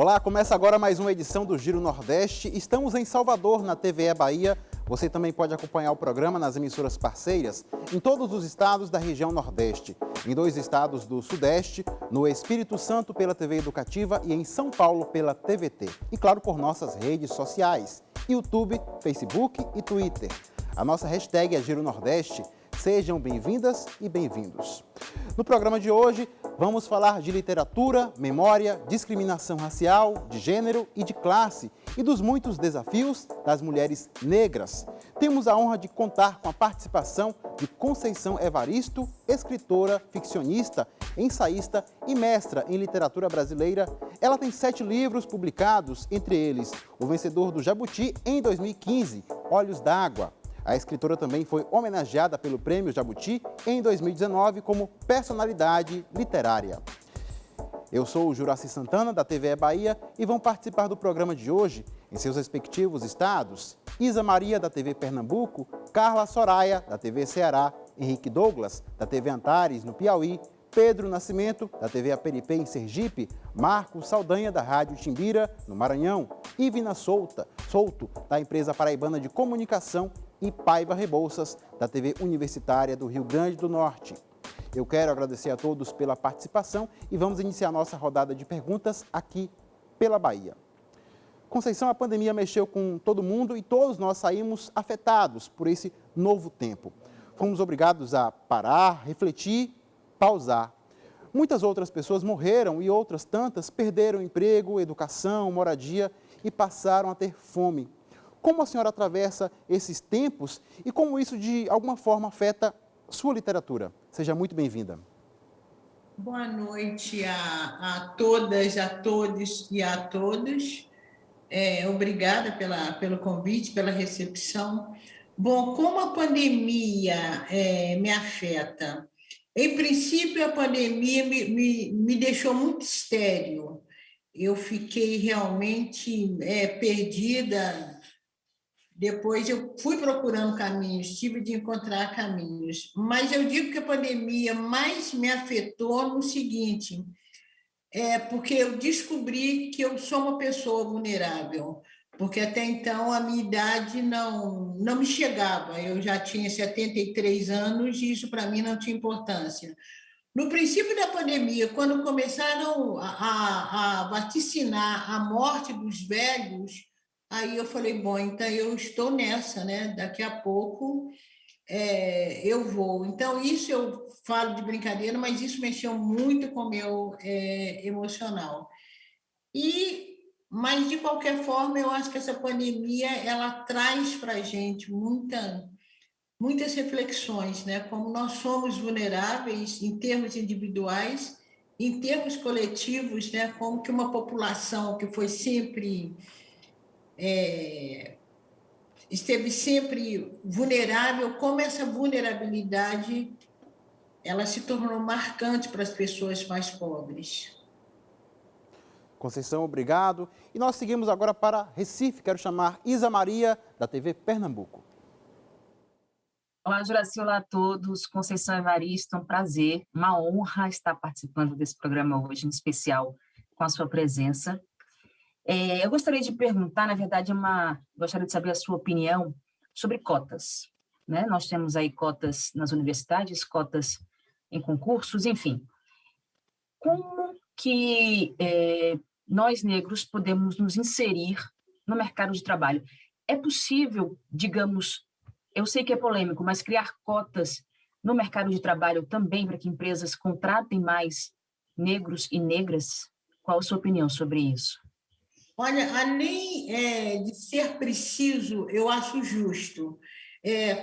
Olá, começa agora mais uma edição do Giro Nordeste. Estamos em Salvador, na TVE Bahia. Você também pode acompanhar o programa nas emissoras parceiras em todos os estados da região Nordeste, em 2 estados do Sudeste, no Espírito Santo pela TV Educativa e em São Paulo pela TVT. E claro, por nossas redes sociais, YouTube, Facebook e Twitter. A nossa hashtag é Giro Nordeste. Sejam bem-vindas e bem-vindos. No programa de hoje, vamos falar de literatura, memória, discriminação racial, de gênero e de classe e dos muitos desafios das mulheres negras. Temos a honra de contar com a participação de Conceição Evaristo, escritora, ficcionista, ensaísta e mestra em literatura brasileira. Ela tem 7 livros publicados, entre eles o vencedor do Jabuti em 2015, Olhos d'Água. A escritora também foi homenageada pelo Prêmio Jabuti em 2019 como personalidade literária. Eu sou o Juraci Santana, da TVE Bahia, e vão participar do programa de hoje, em seus respectivos estados, Isa Maria, da TV Pernambuco, Carla Soraya, da TV Ceará, Henrique Douglas, da TV Antares, no Piauí, Pedro Nascimento, da TV Aperipê, em Sergipe, Marcos Saldanha, da Rádio Timbira, no Maranhão, Ivina Souto, da empresa paraibana de comunicação, e Paiva Rebouças, da TV Universitária do Rio Grande do Norte. Eu quero agradecer a todos pela participação e vamos iniciar nossa rodada de perguntas aqui pela Bahia. Conceição, a pandemia mexeu com todo mundo e todos nós saímos afetados por esse novo tempo. Fomos obrigados a parar, refletir, pausar. Muitas outras pessoas morreram e outras tantas perderam emprego, educação, moradia e passaram a ter fome. Como a senhora atravessa esses tempos e como isso, de alguma forma, afeta sua literatura? Seja muito bem-vinda. Boa noite a todas, a todos e a todos. Obrigada pelo convite, pela recepção. Bom, como a pandemia me afeta? Em princípio, a pandemia me deixou muito estéril. Eu fiquei realmente perdida. Depois eu fui procurando caminhos, tive de encontrar caminhos. Mas eu digo que a pandemia mais me afetou no seguinte, porque eu descobri que eu sou uma pessoa vulnerável, porque até então a minha idade não me chegava. Eu já tinha 73 anos e isso para mim não tinha importância. No princípio da pandemia, quando começaram a vaticinar a morte dos velhos, aí eu falei, bom, então eu estou nessa, né? Daqui a pouco eu vou. Então, isso eu falo de brincadeira, mas isso mexeu muito com o meu emocional. Mas, de qualquer forma, eu acho que essa pandemia, ela traz para a gente muitas reflexões, né? Como nós somos vulneráveis em termos individuais, em termos coletivos, né? Como que uma população que foi sempre esteve sempre vulnerável, como essa vulnerabilidade ela se tornou marcante para as pessoas mais pobres. Conceição, obrigado. E nós seguimos agora para Recife. Quero chamar Isa Maria, da TV Pernambuco. Olá, Juraci, olá a todos. Conceição Evaristo, um prazer, uma honra estar participando desse programa hoje, em especial com a sua presença. Eu gostaria de perguntar, na verdade, gostaria de saber a sua opinião sobre cotas, né? Nós temos aí cotas nas universidades, cotas em concursos, enfim. Como que nós, negros, podemos nos inserir no mercado de trabalho? É possível, digamos, eu sei que é polêmico, mas criar cotas no mercado de trabalho também para que empresas contratem mais negros e negras? Qual a sua opinião sobre isso? Olha, além de ser preciso, eu acho justo.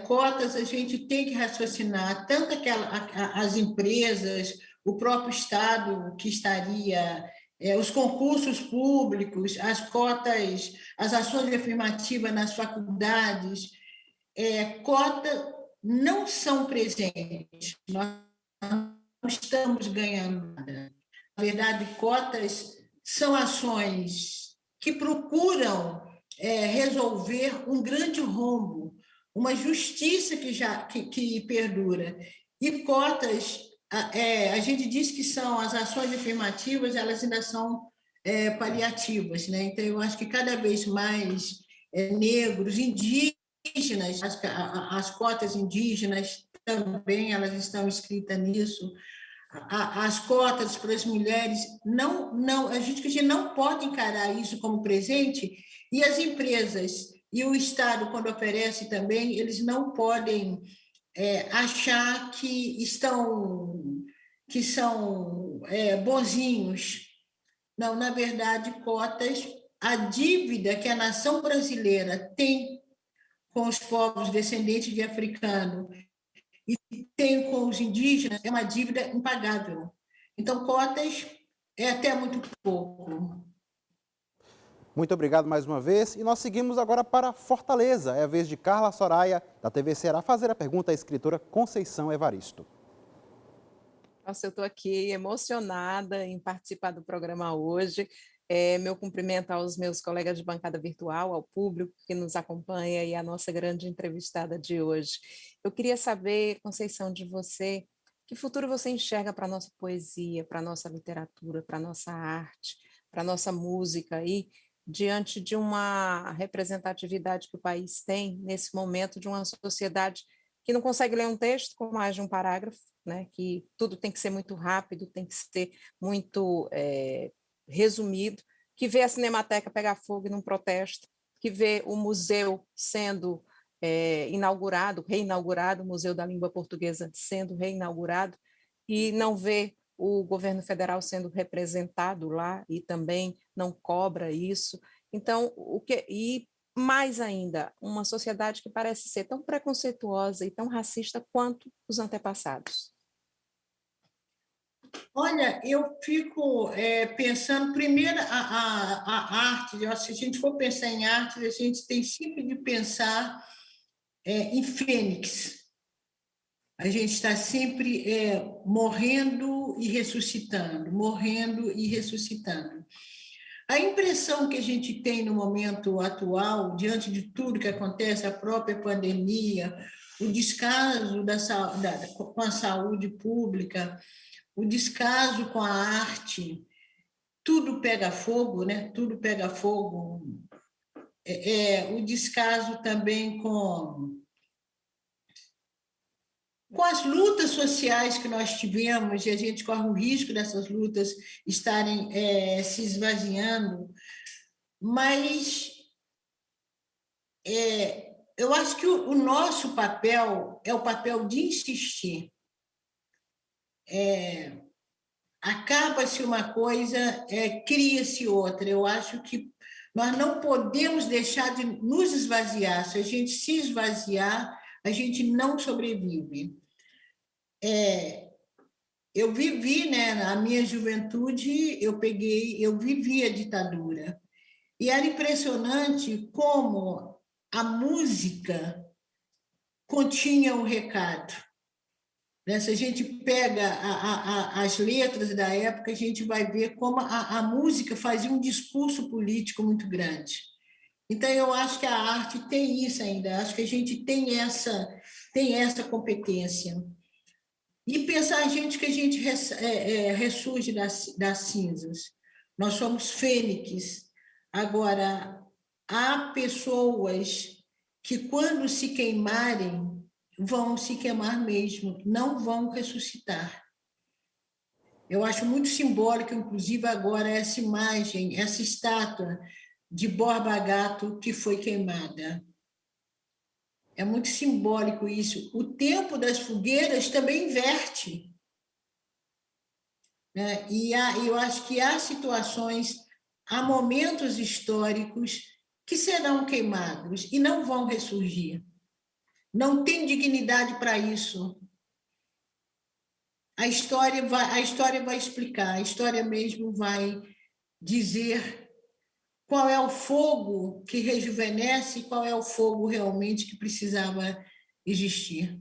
Cotas a gente tem que raciocinar, tanto as empresas, o próprio Estado que estaria, os concursos públicos, as cotas, as ações afirmativas nas faculdades, cotas não são presentes, nós não estamos ganhando nada. Na verdade, cotas são ações que procuram resolver um grande rombo, uma justiça que perdura. E cotas, a gente diz que são as ações afirmativas, elas ainda são paliativas, né? Então, eu acho que cada vez mais negros, indígenas, as cotas indígenas também, elas estão inscritas nisso, as cotas para as mulheres, a gente não pode encarar isso como presente, e as empresas e o Estado, quando oferece também, eles não podem achar que são bonzinhos. Não, na verdade, cotas, a dívida que a nação brasileira tem com os povos descendentes de africano e tem com os indígenas é uma dívida impagável. Então, cotas é até muito pouco. Muito obrigado mais uma vez. E nós seguimos agora para Fortaleza. É a vez de Carla Soraya, da TV Ceará, fazer a pergunta à escritora Conceição Evaristo. Nossa, eu estou aqui emocionada em participar do programa hoje. Meu cumprimento aos meus colegas de bancada virtual, ao público que nos acompanha e à nossa grande entrevistada de hoje. Eu queria saber, Conceição, de você, que futuro você enxerga para a nossa poesia, para a nossa literatura, para a nossa arte, para a nossa música aí, diante de uma representatividade que o país tem nesse momento de uma sociedade que não consegue ler um texto com mais de um parágrafo, né? Que tudo tem que ser muito rápido, tem que ser muito resumido, que vê a Cinemateca pegar fogo num protesto, que vê o museu sendo reinaugurado, o Museu da Língua Portuguesa sendo reinaugurado, e não vê o governo federal sendo representado lá e também não cobra isso. Então, e mais ainda, uma sociedade que parece ser tão preconceituosa e tão racista quanto os antepassados. Olha, eu fico pensando, primeiro, a arte, se a gente for pensar em arte, a gente tem sempre de pensar em fênix. A gente está sempre morrendo e ressuscitando, morrendo e ressuscitando. A impressão que a gente tem no momento atual, diante de tudo que acontece, a própria pandemia, o descaso com a saúde pública, o descaso com a arte, tudo pega fogo, né? Tudo pega fogo. O descaso também com as lutas sociais que nós tivemos, e a gente corre o risco dessas lutas estarem se esvaziando, mas eu acho que o nosso papel é o papel de insistir. Acaba-se uma coisa, cria-se outra. Eu acho que nós não podemos deixar de nos esvaziar. Se a gente se esvaziar, a gente não sobrevive. Eu vivi, né, na minha juventude, eu vivi a ditadura. E era impressionante como a música continha o recado. Se a gente pega as letras da época, a gente vai ver como a música fazia um discurso político muito grande. Então, eu acho que a arte tem isso ainda, acho que a gente tem essa competência. E pensar que a gente ressurge das cinzas. Nós somos fênix. Agora, há pessoas que, quando se queimarem, vão se queimar mesmo, não vão ressuscitar. Eu acho muito simbólico, inclusive, agora, essa imagem, essa estátua de Borba Gato que foi queimada. É muito simbólico isso. O tempo das fogueiras também inverte. Né? E eu acho que há situações, há momentos históricos que serão queimados e não vão ressurgir. Não tem dignidade para isso. A história vai explicar, a história mesmo vai dizer qual é o fogo que rejuvenesce e qual é o fogo realmente que precisava existir.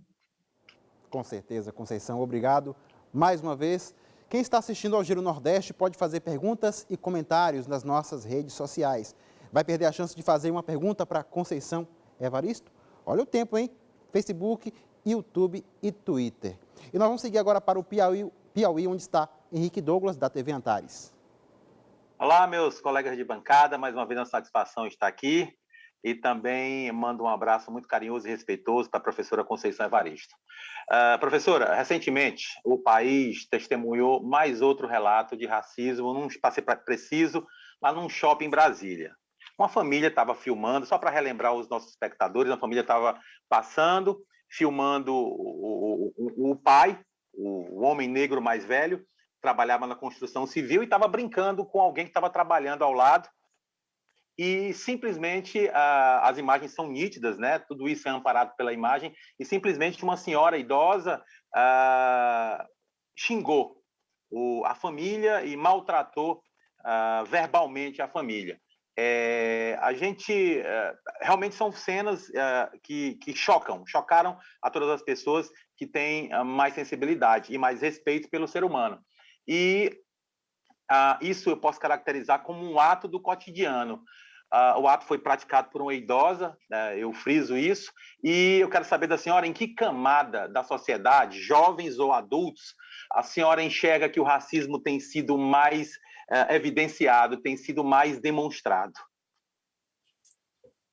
Com certeza, Conceição, obrigado mais uma vez. Quem está assistindo ao Giro Nordeste pode fazer perguntas e comentários nas nossas redes sociais. Vai perder a chance de fazer uma pergunta para Conceição Evaristo? Olha o tempo, hein? Facebook, YouTube e Twitter. E nós vamos seguir agora para o Piauí, onde está Henrique Douglas, da TV Antares. Olá, meus colegas de bancada, mais uma vez é uma satisfação estar aqui e também mando um abraço muito carinhoso e respeitoso para a professora Conceição Evaristo. Professora, recentemente o país testemunhou mais outro relato de racismo, num espaço preciso, lá num shopping em Brasília. Uma família estava filmando, só para relembrar os nossos espectadores, a família estava passando, filmando o pai, o homem negro mais velho, trabalhava na construção civil e estava brincando com alguém que estava trabalhando ao lado. E simplesmente as imagens são nítidas, né? Tudo isso é amparado pela imagem, e simplesmente uma senhora idosa xingou a família e maltratou verbalmente a família. Realmente são cenas que chocaram a todas as pessoas que têm mais sensibilidade e mais respeito pelo ser humano. E isso eu posso caracterizar como um ato do cotidiano. O ato foi praticado por uma idosa, eu friso isso, e eu quero saber da senhora em que camada da sociedade, jovens ou adultos, a senhora enxerga que o racismo tem sido mais evidenciado, tem sido mais demonstrado.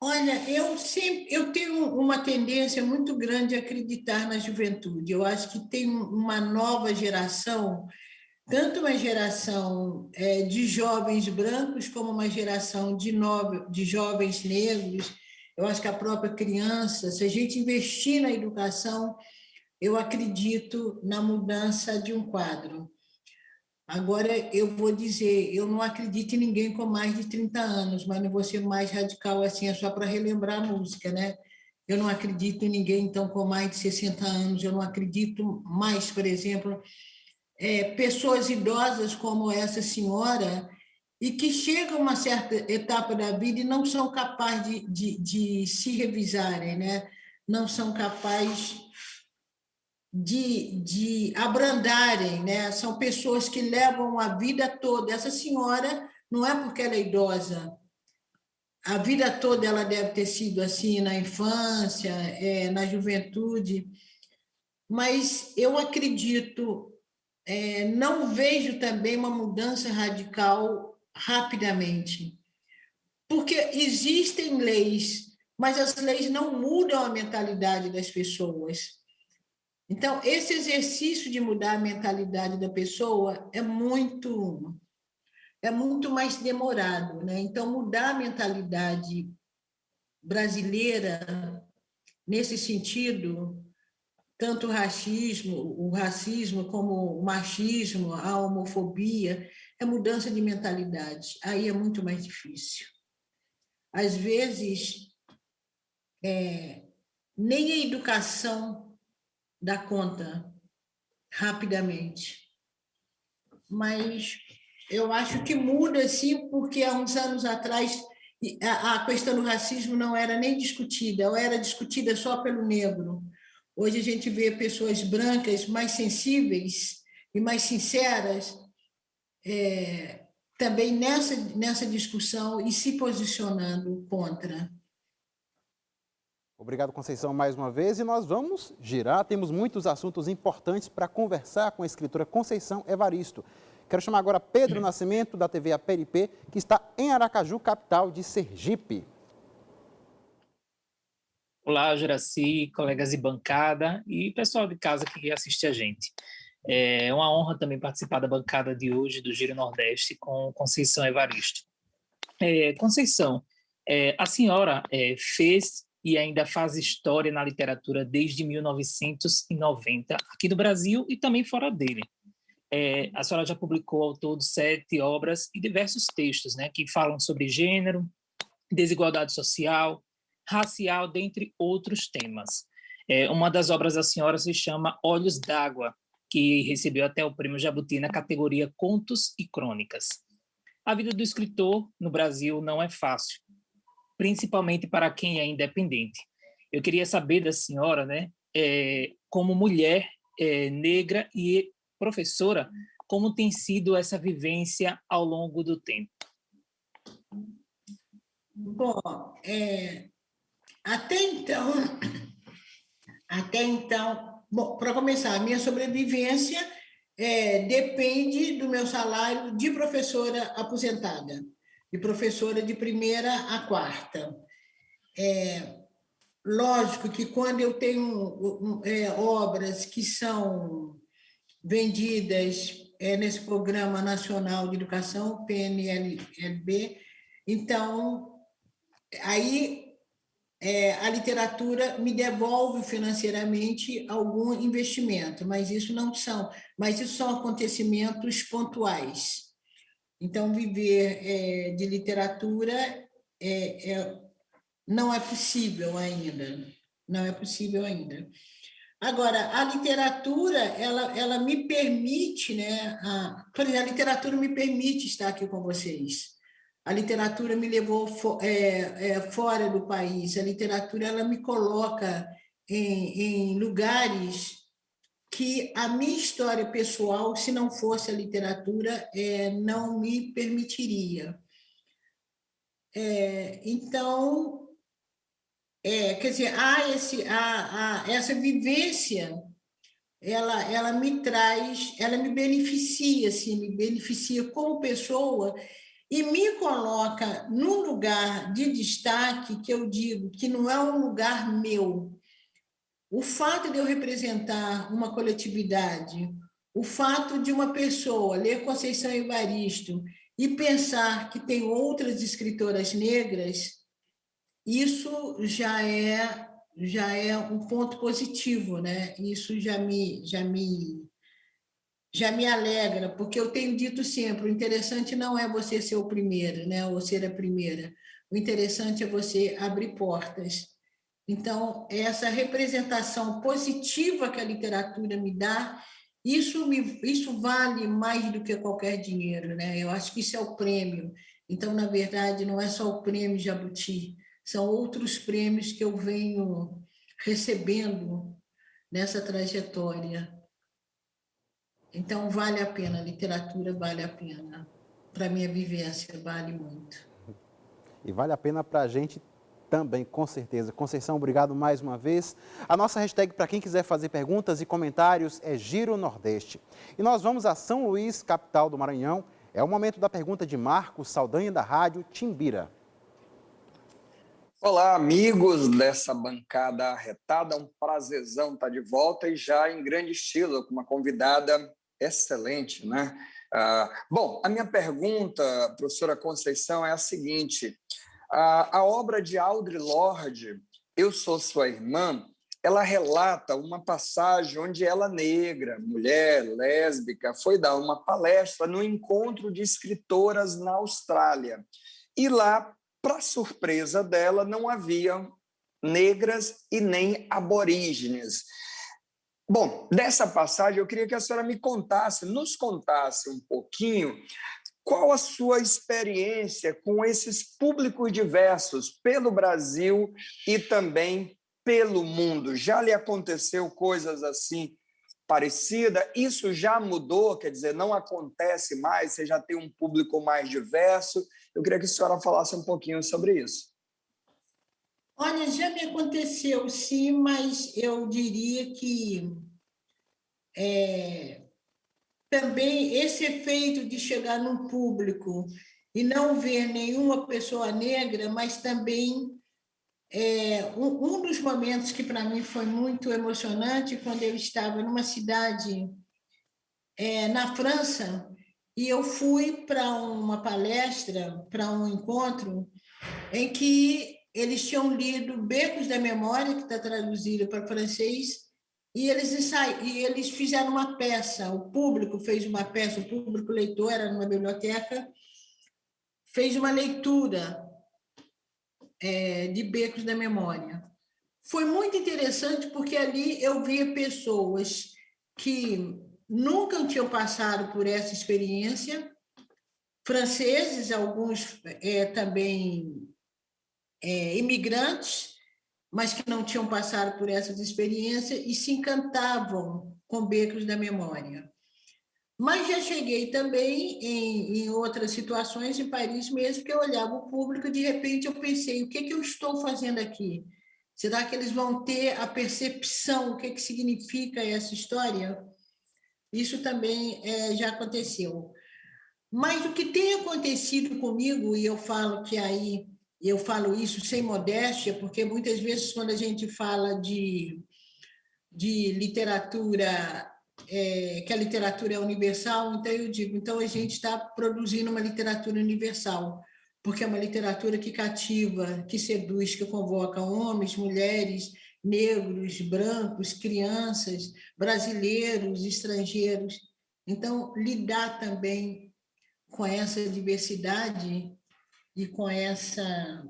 Olha, eu tenho uma tendência muito grande a acreditar na juventude. Eu acho que tem uma nova geração, tanto uma geração de jovens brancos como uma geração de jovens negros. Eu acho que a própria criança, se a gente investir na educação, eu acredito na mudança de um quadro. Agora, eu vou dizer, eu não acredito em ninguém com mais de 30 anos, mas não vou ser mais radical assim, é só para relembrar a música, né? Eu não acredito em ninguém, então, com mais de 60 anos, eu não acredito mais, por exemplo, pessoas idosas como essa senhora, e que chegam a uma certa etapa da vida e não são capazes de se revisarem, né? Não são capazes de abrandarem, né? São pessoas que levam a vida toda. Essa senhora, não é porque ela é idosa, a vida toda ela deve ter sido assim, na infância, na juventude, mas eu acredito, não vejo também uma mudança radical rapidamente, porque existem leis, mas as leis não mudam a mentalidade das pessoas. Então, esse exercício de mudar a mentalidade da pessoa é muito mais demorado, né? Então, mudar a mentalidade brasileira nesse sentido, tanto o racismo como o machismo, a homofobia, é mudança de mentalidade. Aí é muito mais difícil. Às vezes, nem a educação dá conta rapidamente. Mas eu acho que muda, sim, porque há uns anos atrás a questão do racismo não era nem discutida, ou era discutida só pelo negro. Hoje a gente vê pessoas brancas mais sensíveis e mais sinceras também nessa discussão e se posicionando contra. Obrigado, Conceição, mais uma vez. E nós vamos girar. Temos muitos assuntos importantes para conversar com a escritora Conceição Evaristo. Quero chamar agora Pedro Nascimento, da TV Aperipê, que está em Aracaju, capital de Sergipe. Olá, Juraci, colegas de bancada e pessoal de casa que assiste a gente. É uma honra também participar da bancada de hoje do Giro Nordeste com Conceição Evaristo. Conceição, a senhora fez e ainda faz história na literatura desde 1990, aqui no Brasil e também fora dele. A senhora já publicou ao todo 7 obras e diversos textos, né, que falam sobre gênero, desigualdade social, racial, dentre outros temas. Uma das obras da senhora se chama Olhos d'Água, que recebeu até o Prêmio Jabuti na categoria Contos e Crônicas. A vida do escritor no Brasil não é fácil, principalmente para quem é independente. Eu queria saber da senhora, né, como mulher negra e professora, como tem sido essa vivência ao longo do tempo? Bom, até então, bom, para começar, a minha sobrevivência depende do meu salário de professora aposentada, de professora de primeira a quarta. Lógico que quando eu tenho obras que são vendidas nesse Programa Nacional de Educação, PNLB, então, aí a literatura me devolve financeiramente algum investimento, mas isso são acontecimentos pontuais. Então, viver de literatura não é possível ainda, não é possível ainda. Agora, a literatura, ela me permite, né? Por exemplo, a literatura me permite estar aqui com vocês. A literatura me levou fora do país. A literatura, ela me coloca em lugares que a minha história pessoal, se não fosse a literatura, não me permitiria. Então, quer dizer, essa vivência, ela me traz, ela me beneficia, assim, me beneficia como pessoa e me coloca num lugar de destaque que eu digo que não é um lugar meu. O fato de eu representar uma coletividade, o fato de uma pessoa ler Conceição Evaristo e pensar que tem outras escritoras negras, isso já é um ponto positivo, né? Isso já me alegra, porque eu tenho dito sempre, o interessante não é você ser o primeiro, né? Ou ser a primeira. O interessante é você abrir portas. Então, essa representação positiva que a literatura me dá, isso vale mais do que qualquer dinheiro, né? Eu acho que isso é o prêmio. Então, na verdade, não é só o prêmio Jabuti, são outros prêmios que eu venho recebendo nessa trajetória. Então, vale a pena, a literatura vale a pena. Para a minha vivência, vale muito. E vale a pena para a gente também, com certeza. Conceição, obrigado mais uma vez. A nossa hashtag para quem quiser fazer perguntas e comentários é Giro Nordeste. E nós vamos a São Luís, capital do Maranhão. É o momento da pergunta de Marcos Saldanha, da rádio Timbira. Olá, amigos dessa bancada arretada, um prazerzão estar de volta e já em grande estilo, com uma convidada excelente, né? Bom, a minha pergunta, professora Conceição, é a seguinte: a obra de Audre Lorde, Eu Sou Sua Irmã, ela relata uma passagem onde ela, negra, mulher, lésbica, foi dar uma palestra no encontro de escritoras na Austrália. E lá, para surpresa dela, não havia negras e nem aborígenes. Bom, dessa passagem eu queria que a senhora nos contasse um pouquinho qual a sua experiência com esses públicos diversos pelo Brasil e também pelo mundo. Já lhe aconteceu coisas assim parecidas? Isso já mudou? Quer dizer, não acontece mais? Você já tem um público mais diverso? Eu queria que a senhora falasse um pouquinho sobre isso. Olha, já me aconteceu, sim, mas eu diria que também esse efeito de chegar num público e não ver nenhuma pessoa negra, mas também um dos momentos que para mim foi muito emocionante, quando eu estava numa cidade na França, e eu fui para uma palestra, para um encontro, em que eles tinham lido Becos da Memória, que está traduzido para francês, e eles fizeram uma peça, o público fez uma peça, o público leitor, era numa biblioteca, fez uma leitura de Becos da Memória. Foi muito interessante, porque ali eu via pessoas que nunca tinham passado por essa experiência, franceses, alguns também imigrantes, mas que não tinham passado por essas experiências e se encantavam com Becos da Memória. Mas já cheguei também em outras situações, em Paris mesmo, que eu olhava o público e, de repente, eu pensei, o que eu estou fazendo aqui? Será que eles vão ter a percepção, o que significa essa história? isso também já aconteceu. Mas o que tem acontecido comigo, e eu falo que aí, eu falo isso sem modéstia, porque muitas vezes quando a gente fala de literatura, que a literatura é universal, então eu digo, então a gente está produzindo uma literatura universal, porque é uma literatura que cativa, que seduz, que convoca homens, mulheres, negros, brancos, crianças, brasileiros, estrangeiros. Então, lidar também com essa diversidade e com essa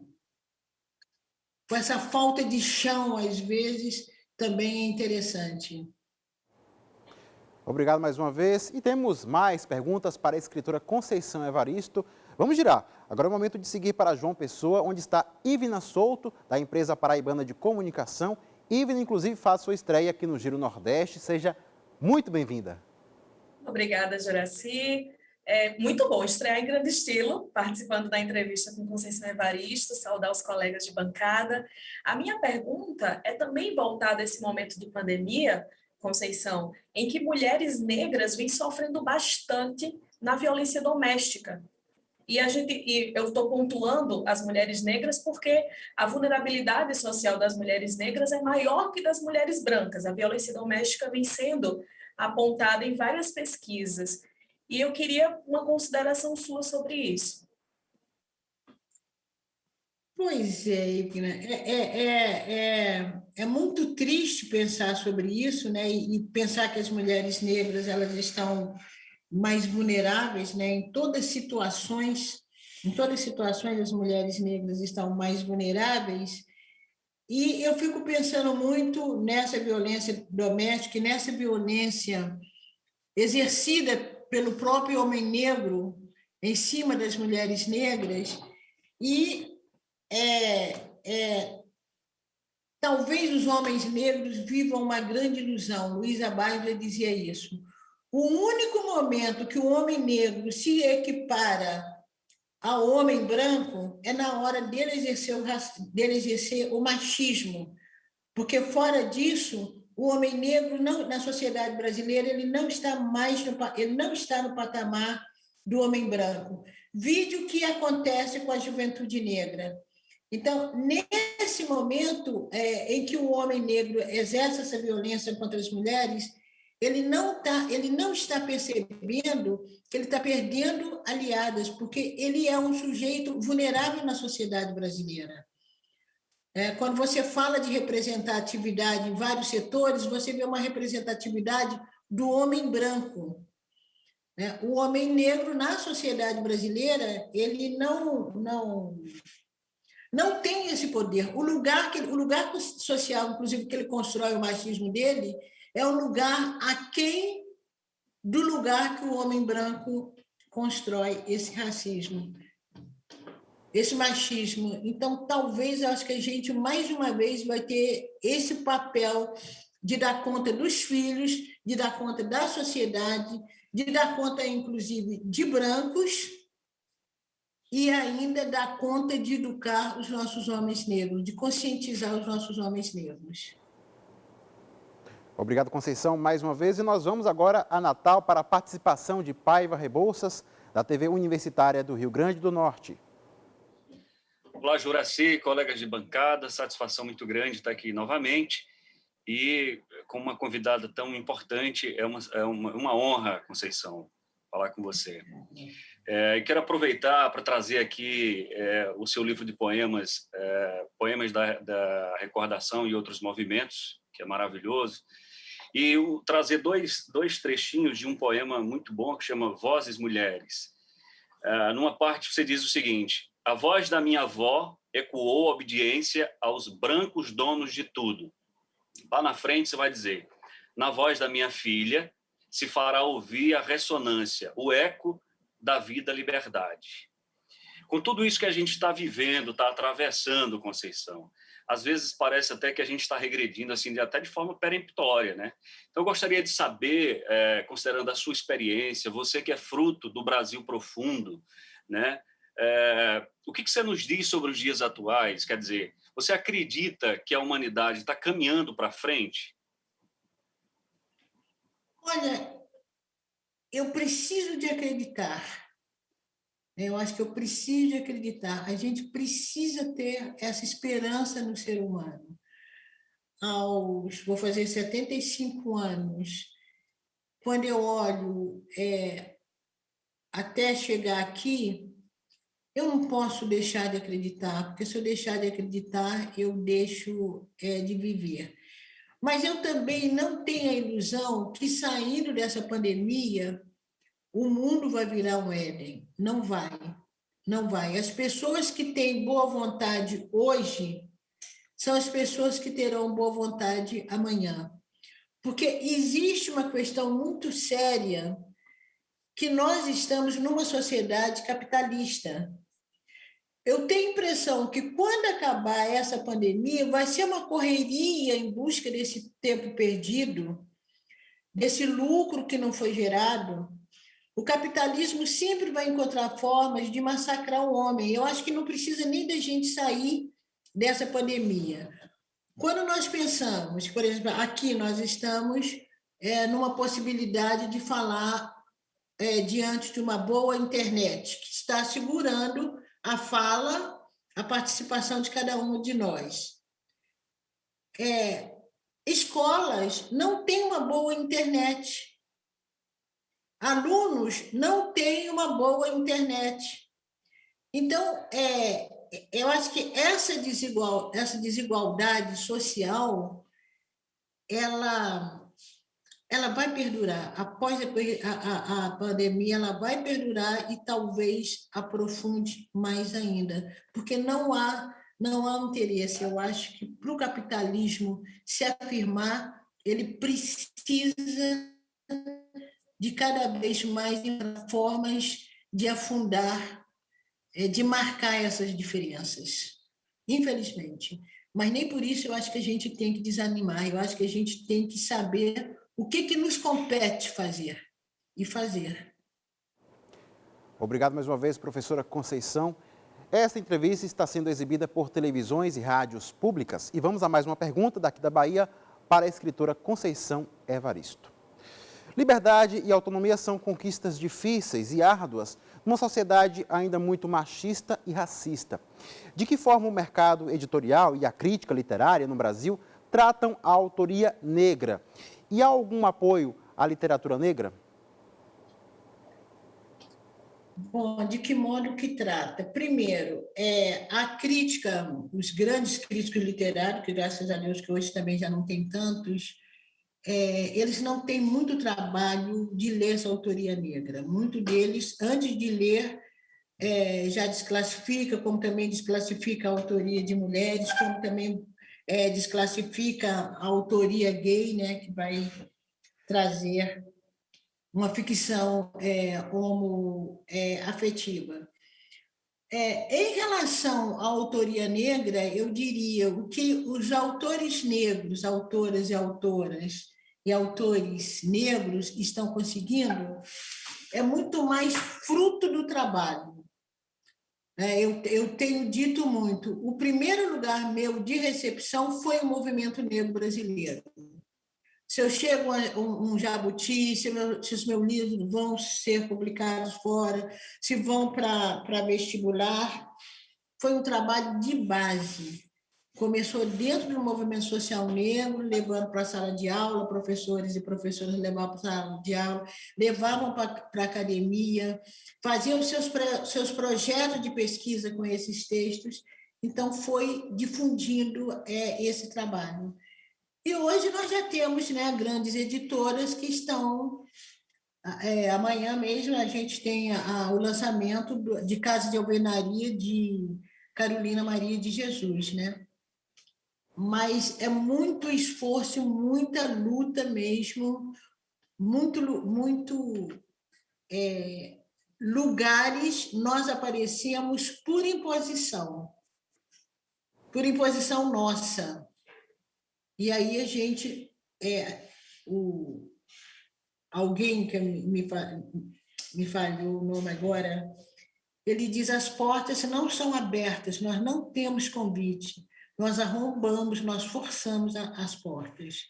falta de chão, às vezes, também é interessante. Obrigado mais uma vez. E temos mais perguntas para a escritora Conceição Evaristo. Vamos girar. Agora é o momento de seguir para João Pessoa, onde está Ivna Souto, da empresa paraibana de comunicação. Ivna, inclusive, faz sua estreia aqui no Giro Nordeste. Seja muito bem-vinda. Obrigada, Juraci. É muito bom estrear em grande estilo, participando da entrevista com Conceição Evaristo, saudar os colegas de bancada. A minha pergunta é também voltada a esse momento de pandemia, Conceição, em que mulheres negras vêm sofrendo bastante na violência doméstica. E eu estou pontuando as mulheres negras porque a vulnerabilidade social das mulheres negras é maior que das mulheres brancas. A violência doméstica vem sendo apontada em várias pesquisas. E eu queria uma consideração sua sobre isso. Pois é, Ivna, é muito triste pensar sobre isso, né? E pensar que as mulheres negras elas estão mais vulneráveis, né? Em todas situações as mulheres negras estão mais vulneráveis. E eu fico pensando muito nessa violência doméstica, e nessa violência exercida pelo próprio homem negro em cima das mulheres negras. E talvez os homens negros vivam uma grande ilusão. Luísa Bailes dizia isso. O único momento que o homem negro se equipara ao homem branco é na hora dele exercer o machismo, porque fora disso, o homem negro na sociedade brasileira ele não está no patamar do homem branco. Vide o que acontece com a juventude negra. Então, nesse momento em que o homem negro exerce essa violência contra as mulheres, ele não está percebendo que ele está perdendo aliadas, porque ele é um sujeito vulnerável na sociedade brasileira. Quando você fala de representatividade em vários setores, você vê uma representatividade do homem branco. O homem negro na sociedade brasileira, ele não tem esse poder. O lugar social, inclusive, que ele constrói o machismo dele, é um lugar aquém do lugar que o homem branco constrói esse racismo, esse machismo. Então, talvez, eu acho que a gente, mais uma vez, vai ter esse papel de dar conta dos filhos, de dar conta da sociedade, de dar conta, inclusive, de brancos, e ainda dar conta de educar os nossos homens negros, de conscientizar os nossos homens negros. Obrigado, Conceição, mais uma vez. E nós vamos agora a Natal para a participação de Paiva Rebouças, da TV Universitária do Rio Grande do Norte. Olá, Juraci, colegas de bancada, satisfação muito grande estar aqui novamente. E com uma convidada tão importante, é uma honra, Conceição, falar com você. Quero aproveitar para trazer aqui o seu livro de poemas, Poemas da Recordação e Outros Movimentos, que é maravilhoso, e trazer dois trechinhos de um poema muito bom que chama Vozes Mulheres. Numa parte você diz o seguinte: a voz da minha avó ecoou obediência aos brancos donos de tudo. Lá na frente você vai dizer: na voz da minha filha se fará ouvir a ressonância, o eco da vida liberdade. Com tudo isso que a gente está vivendo, está atravessando, Conceição, às vezes parece até que a gente está regredindo assim, até de forma peremptória, né? Então, eu gostaria de saber, considerando a sua experiência, você que é fruto do Brasil profundo, né? O que você nos diz sobre os dias atuais? Quer dizer, você acredita que a humanidade está caminhando para frente? Olha, eu preciso de acreditar. Eu acho que eu preciso de acreditar. A gente precisa ter essa esperança no ser humano. Vou fazer 75 anos, quando eu olho até chegar aqui, eu não posso deixar de acreditar, porque se eu deixar de acreditar, eu deixo de viver. Mas eu também não tenho a ilusão que, saindo dessa pandemia, o mundo vai virar um Éden. Não vai. Não vai. As pessoas que têm boa vontade hoje são as pessoas que terão boa vontade amanhã. Porque existe uma questão muito séria, que nós estamos numa sociedade capitalista. Eu tenho a impressão que, quando acabar essa pandemia, vai ser uma correria em busca desse tempo perdido, desse lucro que não foi gerado. O capitalismo sempre vai encontrar formas de massacrar o homem. Eu acho que não precisa nem da gente sair dessa pandemia. Quando nós pensamos, por exemplo, aqui nós estamos numa possibilidade de falar diante de uma boa internet, que está segurando a fala, a participação de cada um de nós. Escolas não têm uma boa internet. Alunos não têm uma boa internet. Então, eu acho que essa desigualdade social, ela vai perdurar. Após a pandemia, ela vai perdurar e talvez aprofunde mais ainda, porque não há interesse. Eu acho que, para o capitalismo se afirmar, ele precisa de cada vez mais formas de afundar, de marcar essas diferenças, infelizmente. Mas nem por isso eu acho que a gente tem que desanimar. Eu acho que a gente tem que saber o que nos compete fazer e fazer. Obrigado mais uma vez, professora Conceição. Esta entrevista está sendo exibida por televisões e rádios públicas. E vamos a mais uma pergunta daqui da Bahia para a escritora Conceição Evaristo. Liberdade e autonomia são conquistas difíceis e árduas numa sociedade ainda muito machista e racista. De que forma o mercado editorial e a crítica literária no Brasil tratam a autoria negra? E há algum apoio à literatura negra? Bom, de que modo que trata? Primeiro, a crítica, os grandes críticos literários, que graças a Deus que hoje também já não tem tantos, eles não têm muito trabalho de ler essa autoria negra. Muitos deles, antes de ler, já desclassifica, como também desclassifica a autoria de mulheres, como também desclassifica a autoria gay, né, que vai trazer uma ficção homoafetiva. Em relação à autoria negra, eu diria o que os autores negros, autoras e autoras e autores negros estão conseguindo é muito mais fruto do trabalho. Eu tenho dito muito, o primeiro lugar meu de recepção foi o movimento negro brasileiro. Se eu chego a um jabuti, se os meus livros vão ser publicados fora, se vão para vestibular, foi um trabalho de base. Começou dentro do movimento social negro, levando para a sala de aula, professores e professoras levavam para a sala de aula, levavam para a academia, faziam seus projetos de pesquisa com esses textos. Então, foi difundindo esse trabalho. E hoje nós já temos, né, grandes editoras que estão... amanhã mesmo a gente tem o lançamento de Casa de Alvenaria de Carolina Maria de Jesus, né? Mas é muito esforço, muita luta mesmo, muito lugares nós aparecemos por imposição nossa. E aí a gente, alguém que me falhou o nome agora, ele diz: as portas não são abertas, nós não temos convite, nós arrombamos, nós forçamos as portas.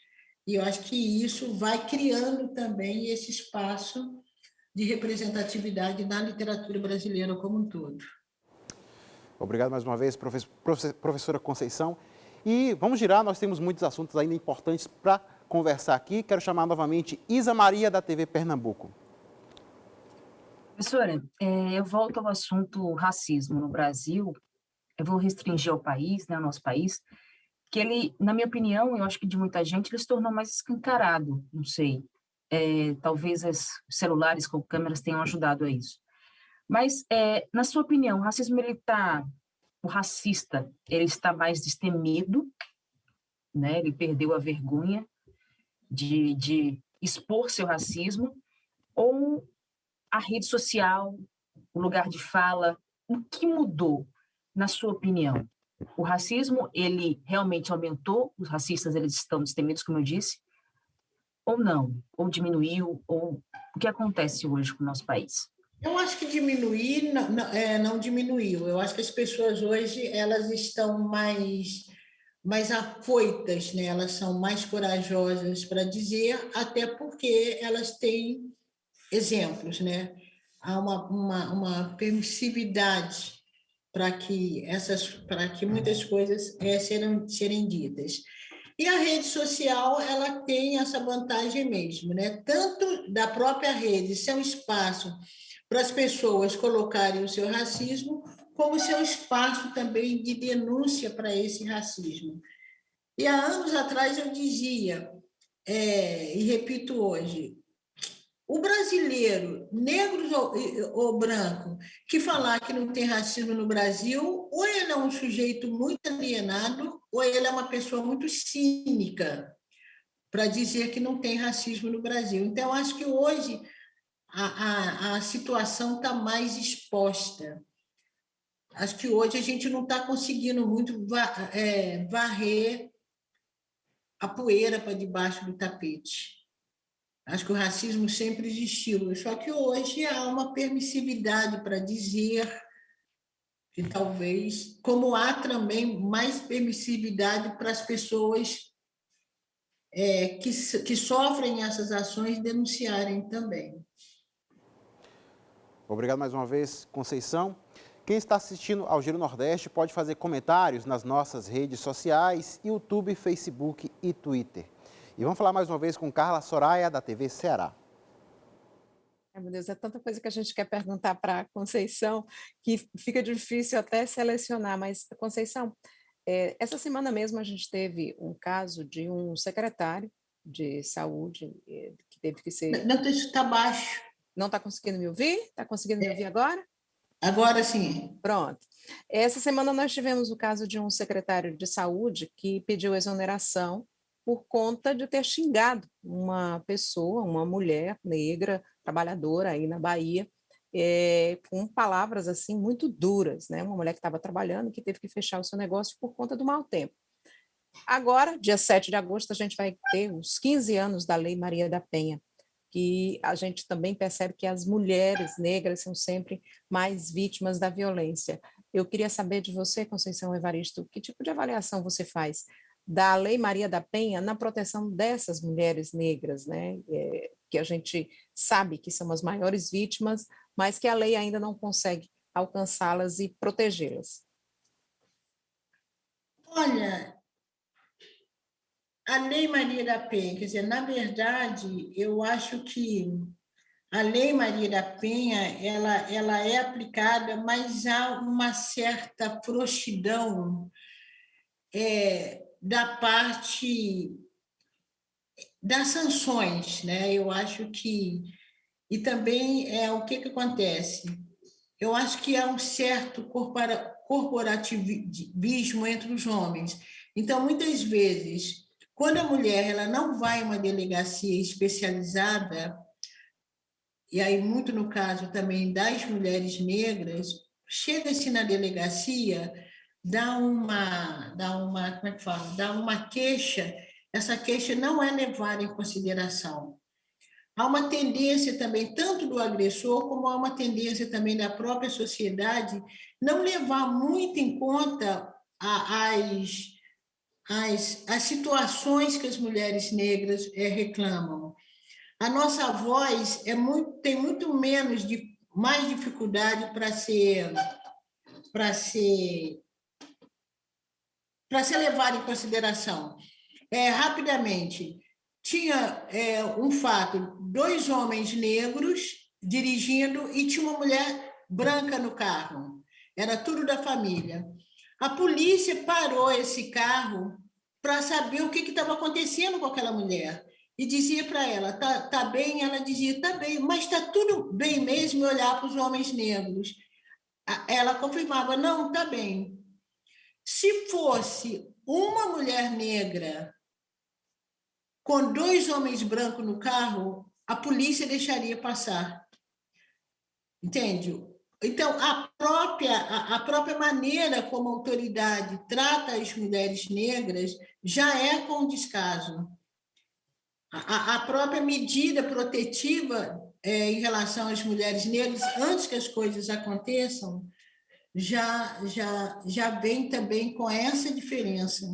E eu acho que isso vai criando também esse espaço de representatividade na literatura brasileira como um todo. Obrigado mais uma vez, professora Conceição. E vamos girar, nós temos muitos assuntos ainda importantes para conversar aqui. Quero chamar novamente Isa Maria, da TV Pernambuco. Professora, eu volto ao assunto racismo no Brasil. Eu vou restringir ao país, né, ao nosso país, que ele, na minha opinião, eu acho que de muita gente, ele se tornou mais escancarado, não sei. Talvez os celulares com câmeras tenham ajudado a isso. Mas, na sua opinião, o racista, ele está mais destemido, né? Ele perdeu a vergonha de expor seu racismo, ou a rede social, o lugar de fala, o que mudou, na sua opinião? O racismo, ele realmente aumentou, os racistas, eles estão destemidos, como eu disse, ou não? Ou diminuiu? Ou o que acontece hoje com o nosso país? Eu acho que diminuir não diminuiu. Eu acho que as pessoas hoje elas estão mais afoitas, né? Elas são mais corajosas para dizer, até porque elas têm exemplos, né? Há uma permissividade para que muitas coisas serem ditas. E a rede social, ela tem essa vantagem mesmo, né? Tanto da própria rede ser um espaço para as pessoas colocarem o seu racismo, como seu espaço também de denúncia para esse racismo. E há anos atrás eu dizia, e repito hoje, o brasileiro, negro ou branco, que falar que não tem racismo no Brasil, ou ele é um sujeito muito alienado, ou ele é uma pessoa muito cínica para dizer que não tem racismo no Brasil. Então, eu acho que hoje a situação está mais exposta. Acho que hoje a gente não está conseguindo muito varrer a poeira para debaixo do tapete. Acho que o racismo sempre existiu, só que hoje há uma permissividade para dizer que talvez, como há também mais permissividade para as pessoas que sofrem essas ações denunciarem também. Obrigado mais uma vez, Conceição. Quem está assistindo ao Giro Nordeste pode fazer comentários nas nossas redes sociais, YouTube, Facebook e Twitter. E vamos falar mais uma vez com Carla Soraya, da TV Ceará. Meu Deus, é tanta coisa que a gente quer perguntar para a Conceição que fica difícil até selecionar. Mas, Conceição, essa semana mesmo a gente teve um caso de um secretário de saúde que teve que ser... Não, está baixo. Não está conseguindo me ouvir? Está conseguindo me ouvir agora? Agora sim. Pronto. Essa semana nós tivemos o caso de um secretário de saúde que pediu exoneração por conta de ter xingado uma pessoa, uma mulher negra, trabalhadora aí na Bahia, com palavras assim muito duras, né? Uma mulher que estava trabalhando, que teve que fechar o seu negócio por conta do mau tempo. Agora, dia 7 de agosto, a gente vai ter os 15 anos da Lei Maria da Penha, que a gente também percebe que as mulheres negras são sempre mais vítimas da violência. Eu queria saber de você, Conceição Evaristo, que tipo de avaliação você faz da Lei Maria da Penha na proteção dessas mulheres negras, né? Que a gente sabe que são as maiores vítimas, mas que a lei ainda não consegue alcançá-las e protegê-las. Olha, a Lei Maria da Penha, quer dizer, na verdade, eu acho que a Lei Maria da Penha ela é aplicada, mas há uma certa frouxidão da parte das sanções, né? Eu acho que... E também o que acontece? Eu acho que há um certo corporativismo entre os homens. Então, muitas vezes, quando a mulher ela não vai a uma delegacia especializada, e aí muito no caso também das mulheres negras, chega-se na delegacia, dá uma queixa, essa queixa não é levada em consideração. Há uma tendência também, tanto do agressor, como há uma tendência também da própria sociedade, não levar muito em conta as situações que as mulheres negras reclamam. a nossa voz tem muito mais dificuldade para ser levada em consideração. Rapidamente, tinha um fato, 2 homens negros dirigindo e tinha uma mulher branca no carro. Era tudo da família. A polícia parou esse carro para saber o que estava acontecendo com aquela mulher. E dizia para ela, tá bem? Ela dizia, tá bem, mas está tudo bem mesmo, e olhar para os homens negros. Ela confirmava, não, tá bem. Se fosse uma mulher negra com 2 homens brancos no carro, a polícia deixaria passar. Entende? Então, a própria maneira como a autoridade trata as mulheres negras já é com descaso. A própria medida protetiva em relação às mulheres negras, antes que as coisas aconteçam, já vem também com essa diferença.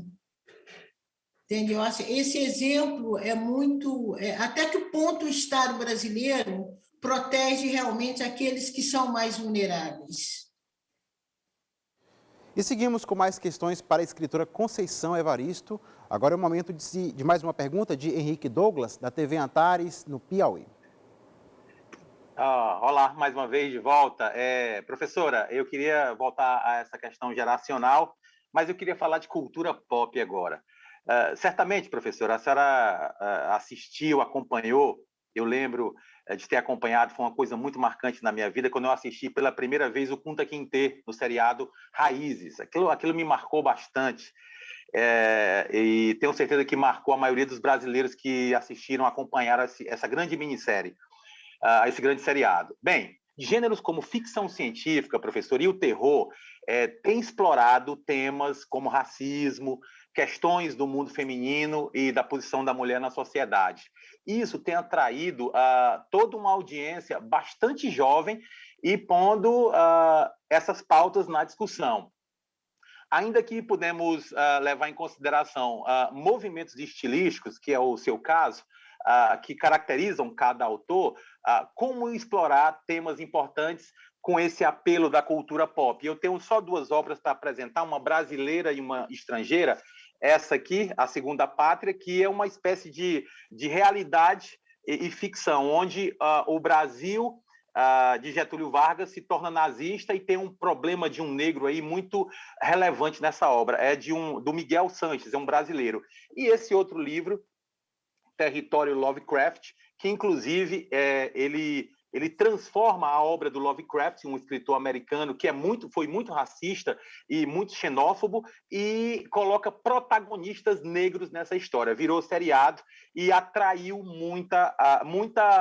Entendeu? Esse exemplo é muito... até que ponto o Estado brasileiro protege realmente aqueles que são mais vulneráveis. E seguimos com mais questões para a escritora Conceição Evaristo. Agora é o momento de mais uma pergunta de Henrique Douglas, da TV Antares, no Piauí. Olá, mais uma vez de volta. Professora, eu queria voltar a essa questão geracional, mas eu queria falar de cultura pop agora. Certamente, professora, a senhora assistiu, acompanhou, eu lembro de ter acompanhado, foi uma coisa muito marcante na minha vida, quando eu assisti pela primeira vez o Kunta Kinte, no seriado Raízes. Aquilo me marcou bastante, e tenho certeza que marcou a maioria dos brasileiros que assistiram, acompanharam essa grande minissérie, esse grande seriado. Bem, gêneros como ficção científica, professor, e o terror têm explorado temas como racismo, questões do mundo feminino e da posição da mulher na sociedade. Isso tem atraído toda uma audiência bastante jovem e pondo essas pautas na discussão. Ainda que podemos levar em consideração movimentos estilísticos, que é o seu caso, que caracterizam cada autor, como explorar temas importantes com esse apelo da cultura pop. Eu tenho só 2 obras para apresentar, uma brasileira e uma estrangeira. Essa aqui, A Segunda Pátria, que é uma espécie de realidade e ficção, onde o Brasil de Getúlio Vargas se torna nazista e tem um problema de um negro aí muito relevante nessa obra. É do Miguel Sanches, é um brasileiro. E esse outro livro, Território Lovecraft, que inclusive ele transforma a obra do Lovecraft, um escritor americano que foi muito racista e muito xenófobo, e coloca protagonistas negros nessa história. Virou seriado e atraiu muita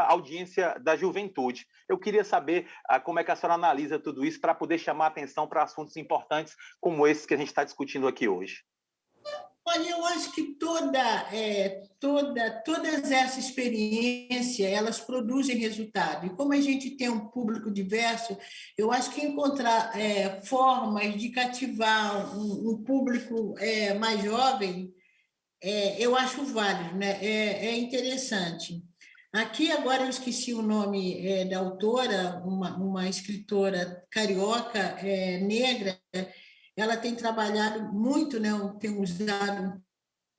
audiência da juventude. Eu queria saber como é que a senhora analisa tudo isso para poder chamar a atenção para assuntos importantes como esses que a gente está discutindo aqui hoje. Olha, eu acho que todas essas experiências, elas produzem resultado. E como a gente tem um público diverso, eu acho que encontrar formas de cativar um público mais jovem, eu acho válido, né? É interessante. Aqui, agora, eu esqueci o nome da autora, uma escritora carioca, negra. Ela tem trabalhado muito, né? Tem usado um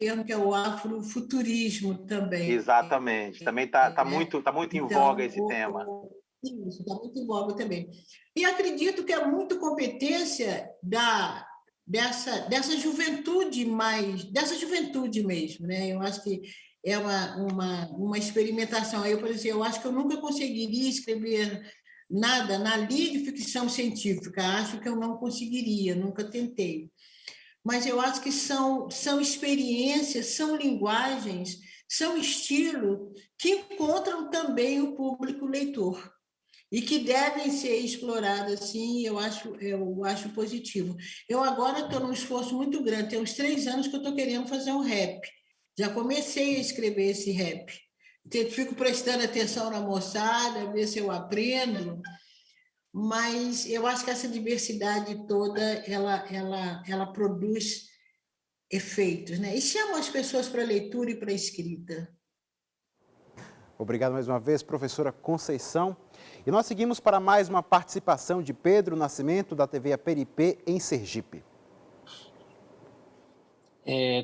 termo que é o afrofuturismo também. Exatamente, também está muito em voga esse tema. Isso, está muito em voga também. E acredito que é muito competência dessa juventude mesmo, né? Eu acho que é uma experimentação. Por exemplo, eu acho que eu nunca conseguiria escrever nada na linha de ficção científica, acho que eu não conseguiria, nunca tentei. Mas eu acho que são experiências, são linguagens, são estilos que encontram também o público leitor e que devem ser explorados assim, eu acho positivo. Eu agora estou num esforço muito grande, tem uns 3 anos que eu estou querendo fazer um rap. Já comecei a escrever esse rap. Fico prestando atenção na moçada, ver se eu aprendo, mas eu acho que essa diversidade toda, ela produz efeitos, né? E chama as pessoas para a leitura e para a escrita. Obrigado mais uma vez, professora Conceição. E nós seguimos para mais uma participação de Pedro Nascimento, da TV Aperipê, em Sergipe.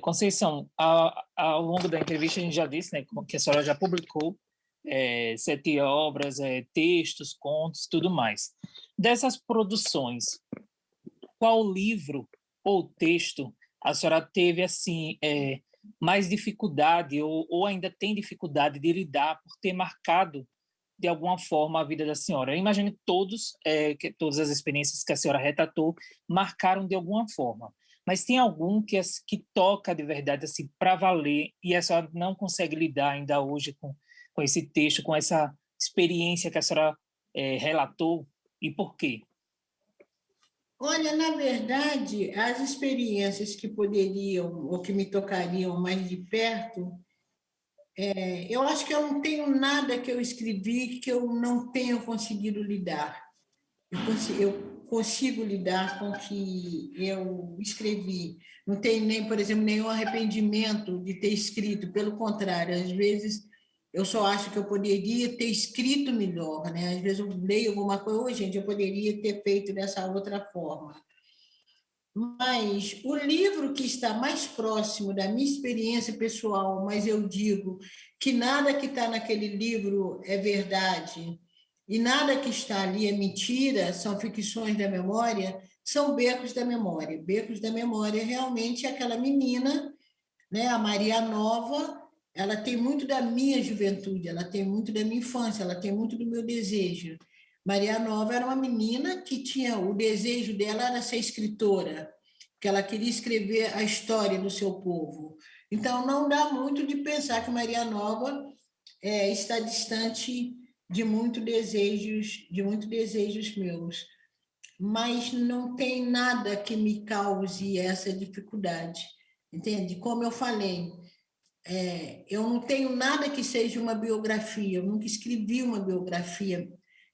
Conceição, ao longo da entrevista a gente já disse, né, que a senhora já publicou 7 obras, textos, contos, tudo mais. Dessas produções, qual livro ou texto a senhora teve assim mais dificuldade ou ainda tem dificuldade de lidar por ter marcado de alguma forma a vida da senhora? Eu imagino que todas as experiências que a senhora retratou marcaram de alguma forma. Mas tem algum que toca de verdade assim, para valer e a senhora não consegue lidar ainda hoje com esse texto, com essa experiência que a senhora relatou, e por quê? Olha, na verdade, as experiências que poderiam ou que me tocariam mais de perto, eu acho que eu não tenho nada que eu escrevi que eu não tenha conseguido lidar. Eu consigo lidar com o que eu escrevi. Não tenho nem, por exemplo, nenhum arrependimento de ter escrito. Pelo contrário, às vezes eu só acho que eu poderia ter escrito melhor, né? Às vezes eu leio alguma coisa, gente, eu poderia ter feito dessa outra forma. Mas o livro que está mais próximo da minha experiência pessoal, mas eu digo que nada que está naquele livro é verdade, e nada que está ali é mentira, são ficções da memória, são Becos da Memória. Becos da Memória realmente é aquela menina, né, a Maria Nova, ela tem muito da minha juventude, ela tem muito da minha infância, ela tem muito do meu desejo. Maria Nova era uma menina que tinha, o desejo dela era ser escritora, porque ela queria escrever a história do seu povo. Então, não dá muito de pensar que Maria Nova está distante de muitos desejos meus, mas não tem nada que me cause essa dificuldade, entende? Como eu falei, eu não tenho nada que seja uma biografia, eu nunca escrevi uma biografia,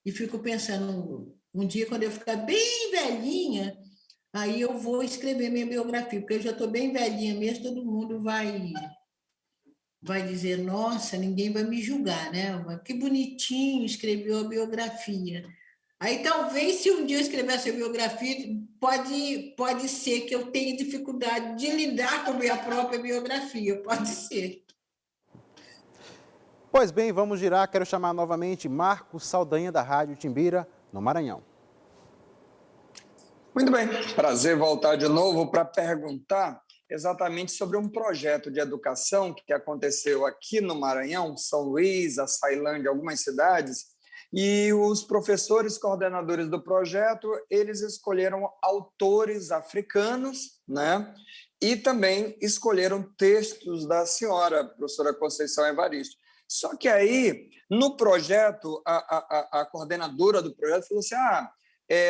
e fico pensando, um dia, quando eu ficar bem velhinha, aí eu vou escrever minha biografia, porque eu já estou bem velhinha mesmo, todo mundo vai dizer, nossa, ninguém vai me julgar, né? Mas que bonitinho, escreveu a biografia. Aí talvez, se um dia eu escrever essa biografia, pode ser que eu tenha dificuldade de lidar com a minha própria biografia, pode ser. Pois bem, vamos girar. Quero chamar novamente Marcos Saldanha, da Rádio Timbira, no Maranhão. Muito bem, prazer voltar de novo para perguntar exatamente sobre um projeto de educação que aconteceu aqui no Maranhão, São Luís, Açailândia, algumas cidades, e os professores coordenadores do projeto, eles escolheram autores africanos, né? E também escolheram textos da senhora, professora Conceição Evaristo. Só que aí, no projeto, a coordenadora do projeto falou assim,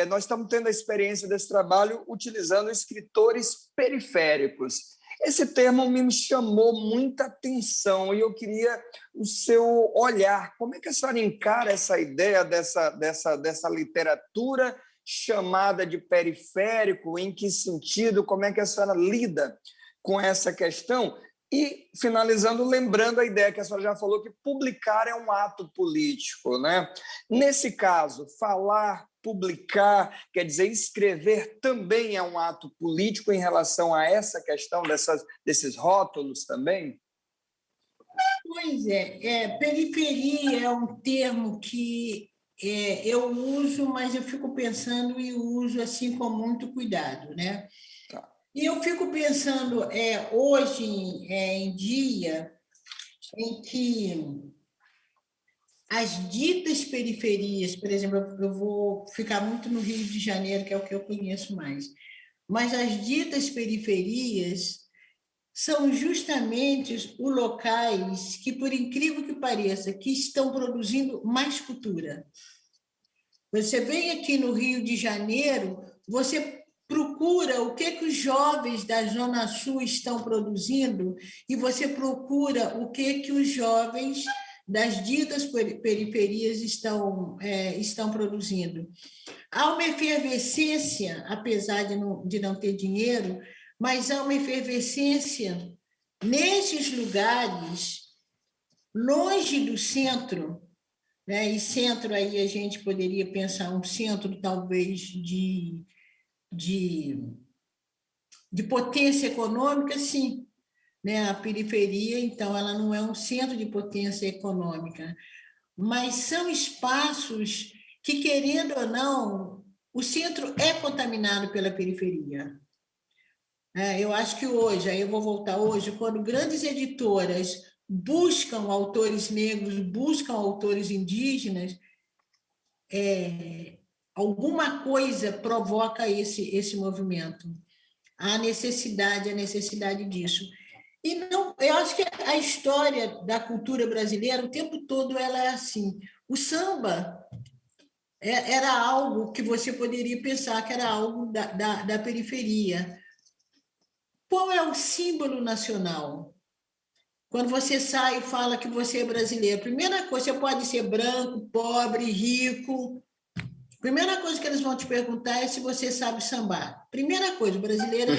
nós estamos tendo a experiência desse trabalho utilizando escritores periféricos. Esse termo me chamou muita atenção e eu queria o seu olhar. Como é que a senhora encara essa ideia dessa literatura chamada de periférico? Em que sentido? Como é que a senhora lida com essa questão? E, finalizando, lembrando a ideia que a senhora já falou, que publicar é um ato político, né? Nesse caso, falar, publicar, quer dizer, escrever também é um ato político em relação a essa questão desses rótulos também? Pois periferia é um termo que eu uso, mas eu fico pensando e uso assim com muito cuidado, né? Tá. E eu fico pensando, hoje em dia, em que as ditas periferias, por exemplo, eu vou ficar muito no Rio de Janeiro, que é o que eu conheço mais, mas as ditas periferias são justamente os locais que, por incrível que pareça, que estão produzindo mais cultura. Você vem aqui no Rio de Janeiro, você procura o que os jovens da Zona Sul estão produzindo e você procura o que os jovens das ditas periferias estão produzindo. Há uma efervescência, apesar de não ter dinheiro, mas há uma efervescência nesses lugares longe do centro, né? E centro aí a gente poderia pensar um centro talvez de potência econômica, sim, né? A periferia, então, ela não é um centro de potência econômica, mas são espaços que, querendo ou não, o centro é contaminado pela periferia. Eu acho que hoje, aí eu vou voltar hoje, quando grandes editoras buscam autores negros, buscam autores indígenas, alguma coisa provoca esse movimento. A necessidade disso. E não, eu acho que a história da cultura brasileira, o tempo todo, ela é assim. O samba era algo que você poderia pensar que era algo da periferia. Qual é o símbolo nacional? Quando você sai e fala que você é brasileiro, primeira coisa, você pode ser branco, pobre, rico. Primeira coisa que eles vão te perguntar é se você sabe sambar. Primeira coisa, o brasileiro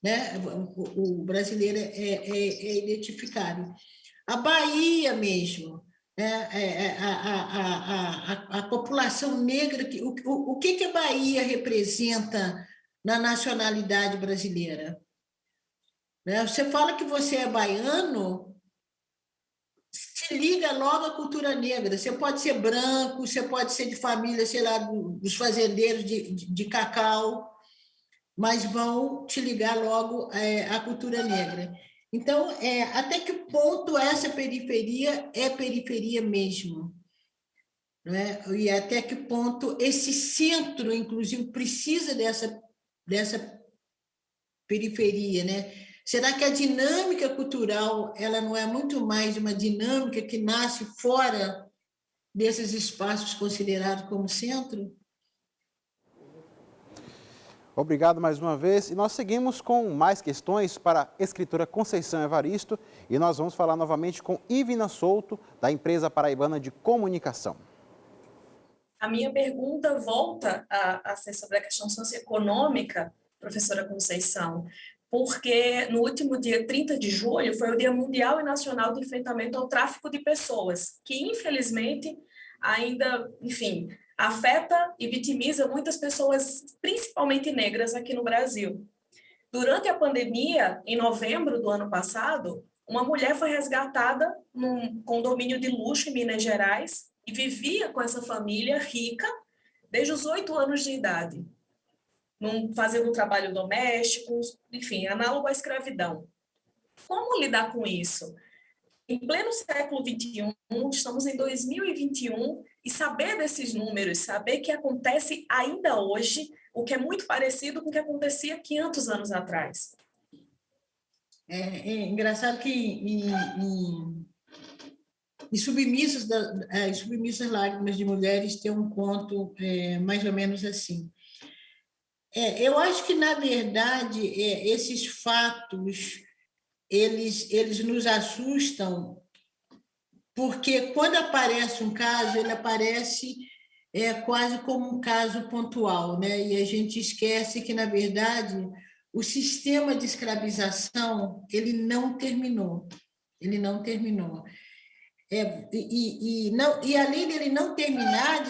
né? O brasileiro é identificado. A Bahia mesmo, né? A população negra, o que a Bahia representa na nacionalidade brasileira? Né? Você fala que você é baiano, se liga logo à cultura negra. Você pode ser branco, você pode ser de família, sei lá, dos fazendeiros de cacau, mas vão te ligar logo à cultura negra. Então, até que ponto essa periferia é periferia mesmo? Né? E até que ponto esse centro, inclusive, precisa dessa periferia, né? Será que a dinâmica cultural ela não é muito mais uma dinâmica que nasce fora desses espaços considerados como centro? Obrigado mais uma vez. E nós seguimos com mais questões para a escritora Conceição Evaristo e nós vamos falar novamente com Ivina Souto, da empresa paraibana de comunicação. A minha pergunta volta a ser sobre a questão socioeconômica, professora Conceição, porque no último dia 30 de julho foi o Dia Mundial e Nacional de Enfrentamento ao Tráfico de Pessoas, que infelizmente ainda, enfim, afeta e vitimiza muitas pessoas, principalmente negras, aqui no Brasil. Durante a pandemia, em novembro do ano passado, uma mulher foi resgatada num condomínio de luxo em Minas Gerais e vivia com essa família rica desde os 8 anos de idade, fazendo trabalho doméstico, enfim, análogo à escravidão. Como lidar com isso? Em pleno século XXI, estamos em 2021, e saber desses números, saber que acontece ainda hoje, o que é muito parecido com o que acontecia 500 anos atrás. É engraçado que em Submissas Lágrimas de Mulheres tem um conto mais ou menos assim. Eu acho que, na verdade, esses fatos, eles nos assustam, porque quando aparece um caso, ele aparece quase como um caso pontual, né? E a gente esquece que, na verdade, o sistema de escravização ele não terminou. E além dele não terminar,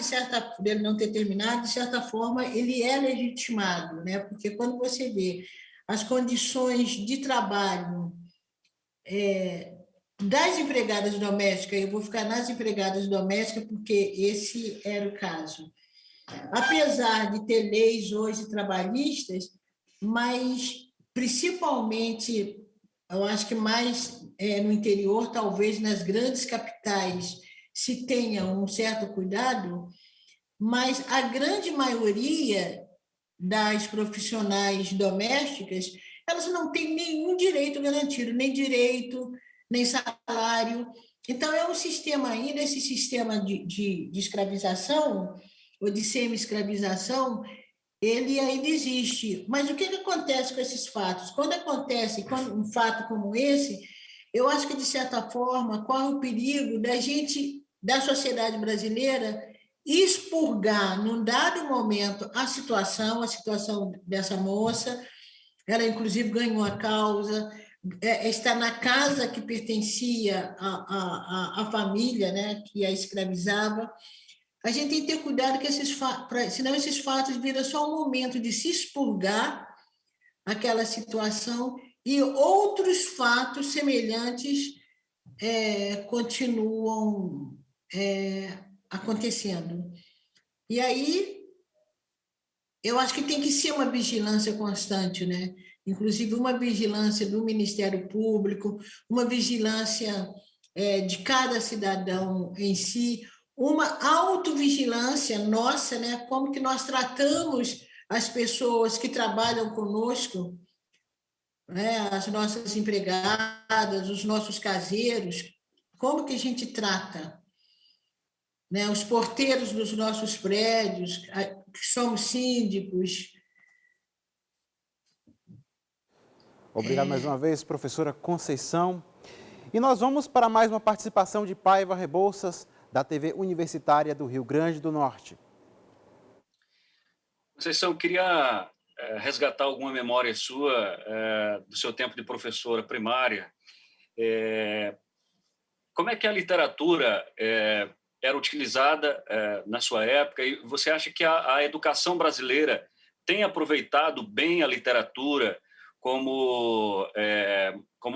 dele não ter terminado, de certa forma, ele é legitimado, né? Porque quando você vê as condições de trabalho das empregadas domésticas, eu vou ficar nas empregadas domésticas porque esse era o caso. Apesar de ter leis hoje trabalhistas, mas principalmente, eu acho que mais no interior, talvez nas grandes capitais se tenha um certo cuidado, mas a grande maioria das profissionais domésticas, elas não têm nenhum direito garantido, nem direito, nem salário. Então, é um sistema ainda, esse sistema de escravização, ou de semi-escravização, ele ainda existe. Mas o que acontece com esses fatos? Quando acontece um fato como esse, eu acho que, de certa forma, corre o perigo da sociedade brasileira, expurgar, num dado momento, a situação dessa moça. Ela, inclusive, ganhou a causa, está na casa que pertencia à família, né, que a escravizava. A gente tem que ter cuidado que senão esses fatos viram só um momento de se expurgar aquela situação e outros fatos semelhantes continuam acontecendo. E aí, eu acho que tem que ser uma vigilância constante, né? Inclusive uma vigilância do Ministério Público, uma vigilância de cada cidadão em si, uma autovigilância nossa, né? Como que nós tratamos as pessoas que trabalham conosco, né? As nossas empregadas, os nossos caseiros, como que a gente trata, né? Os porteiros dos nossos prédios, que somos síndicos. Obrigado mais uma vez, professora Conceição. E nós vamos para mais uma participação de Paiva Rebouças, da TV Universitária do Rio Grande do Norte. Conceição, queria resgatar alguma memória sua do seu tempo de professora primária. Como é que a literatura era utilizada na sua época? E você acha que a educação brasileira tem aproveitado bem a literatura como